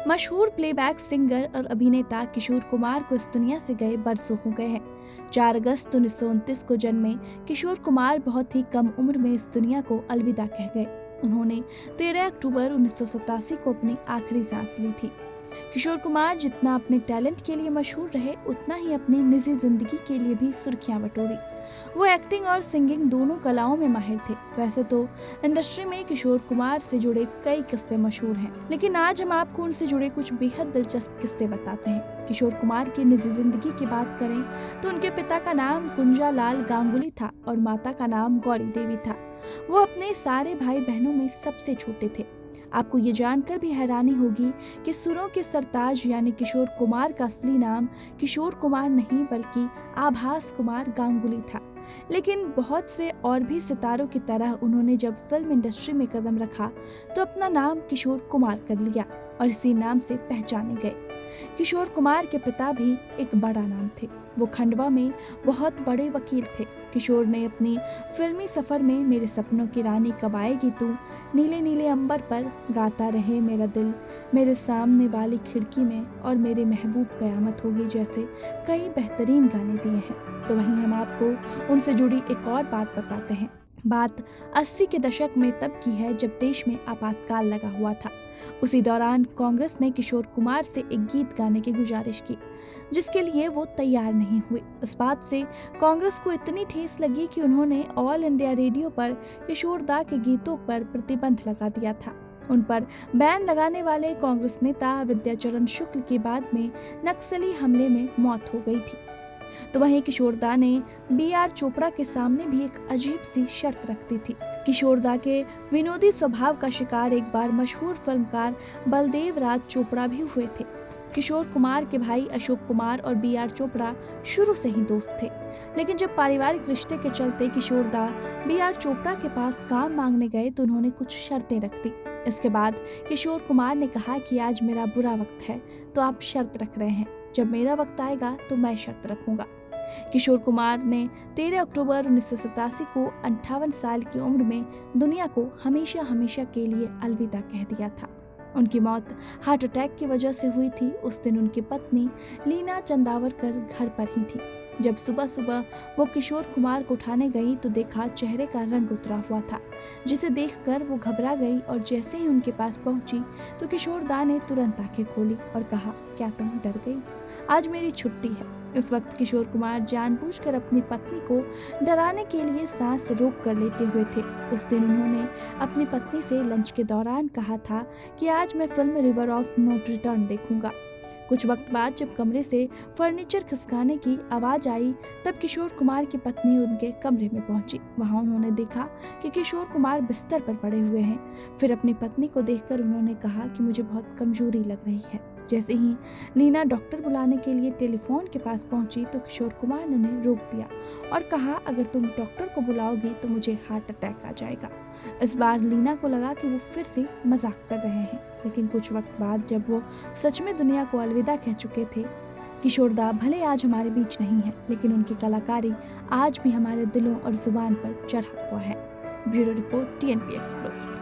मशहूर playback singer और अभिनेता किशोर कुमार को इस दुनिया से गए बरसों हो गए हैं। 4 अगस्त 1929 को जन्मे किशोर कुमार बहुत ही कम उम्र में इस दुनिया को अलविदा कह गए। उन्होंने 13 अक्टूबर 1987 को अपनी आखिरी सांस ली थी। किशोर कुमार जितना अपने टैलेंट के लिए मशहूर रहे, उतना ही अपनी निजी जिंदगी के लिए भी सुर्खियां बटोरी। वो एक्टिंग और सिंगिंग दोनों कलाओं में माहिर थे। वैसे तो इंडस्ट्री में किशोर कुमार से जुड़े कई किस्से मशहूर हैं, लेकिन आज हम आपको उनसे जुड़े कुछ बेहद दिलचस्प किस्से बताते हैं। किशोर कुमार की निजी जिंदगी की बात करें तो उनके पिता का नाम कुंजालाल गांगुली था और माता का नाम गौरी देवी था। वो अपने सारे भाई बहनों में सबसे छोटे थे। आपको ये जानकर भी हैरानी होगी कि सुरों के सरताज यानी किशोर कुमार का असली नाम किशोर कुमार नहीं बल्कि आभास कुमार गांगुली था। लेकिन बहुत से और भी सितारों की तरह उन्होंने जब फिल्म इंडस्ट्री में कदम रखा तो अपना नाम किशोर कुमार कर लिया और इसी नाम से पहचाने गए। किशोर कुमार के पिता भी एक बड़ा नाम थे। वो खंडवा में बहुत बड़े वकील थे। किशोर ने अपनी फिल्मी सफर में मेरे सपनों की रानी कब आएगी तू, नीले नीले अंबर पर, गाता रहे मेरा दिल, मेरे सामने वाली खिड़की में और मेरे महबूब कयामत होगी जैसे कई बेहतरीन गाने दिए हैं। तो वहीं हम आपको उनसे जुड़ी एक और बात बताते हैं। बात 80 के दशक में तब की है जब देश में आपातकाल लगा हुआ था। उसी दौरान कांग्रेस ने किशोर कुमार से एक गीत गाने की गुजारिश की, जिसके लिए वो तैयार नहीं हुए। इस बात से कांग्रेस को इतनी ठेस लगी कि उन्होंने ऑल इंडिया रेडियो पर किशोर दा के गीतों पर प्रतिबंध लगा दिया था। उन पर बैन लगाने वाले कांग्रेस नेता विद्याचरण शुक्ल की बाद में नक्सली हमले में मौत हो गई थी। तो वहीं किशोर दा ने B.R. चोपड़ा के सामने भी एक अजीब सी शर्त रख दी थी। किशोर दा के विनोदी स्वभाव का शिकार एक बार मशहूर फिल्मकार बलदेव राज चोपड़ा भी हुए थे। किशोर कुमार के भाई अशोक कुमार और B.R. चोपड़ा शुरू से ही दोस्त थे, लेकिन जब पारिवारिक रिश्ते के चलते किशोर दा B.R. चोपड़ा के पास काम मांगने गए तो उन्होंने कुछ शर्तें रख दी। इसके बाद किशोर कुमार ने कहा कि आज मेरा बुरा वक्त है तो आप शर्त रख रहे हैं, जब मेरा वक्त आएगा तो मैं शर्त रखूंगा। किशोर कुमार ने 13 अक्टूबर 1987 को 58 साल की उम्र में दुनिया को हमेशा हमेशा के लिए अलविदा कह दिया था। उनकी मौत हार्ट अटैक की वजह से हुई थी। उस दिन उनकी पत्नी लीना चंदावरकर घर पर ही थी। जब सुबह सुबह वो किशोर कुमार को उठाने गई तो देखा चेहरे का रंग उतरा हुआ था, जिसे देखकर वो घबरा गई और जैसे ही उनके पास पहुंची तो किशोर दा ने तुरंत आंखें खोली और कहा, क्या तुम डर गई? आज मेरी छुट्टी है। इस वक्त किशोर कुमार जानबूझकर अपनी पत्नी को डराने के लिए सांस रोक कर लेटे हुए थे। उस दिन उन्होंने अपनी पत्नी से लंच के दौरान कहा था कि आज मैं film river of note return देखूंगा। कुछ वक्त बाद जब कमरे से फर्नीचर खिसकाने की आवाज आई तब किशोर कुमार की पत्नी उनके कमरे में पहुंची। वहां उन्होंने देखा कि किशोर कुमार बिस्तर पर पड़े हुए हैं। फिर अपनी पत्नी को देखकर उन्होंने कहा कि मुझे बहुत कमजोरी लग रही है। जैसे ही लीना डॉक्टर बुलाने के लिए टेलीफोन के पास पहुंची तो किशोर कुमार ने उन्हें रोक दिया और कहा, अगर तुम डॉक्टर को बुलाओगी तो मुझे हार्ट अटैक आ जाएगा। इस बार लीना को लगा कि वो फिर से मजाक कर रहे हैं, लेकिन कुछ वक्त बाद जब वो सच में दुनिया को अलविदा कह चुके थे। किशोर दा भले आज हमारे बीच नहीं है, लेकिन उनकी कलाकारी आज भी हमारे दिलों और जुबान पर चढ़ा हुआ है। Bureau report, TNP explore.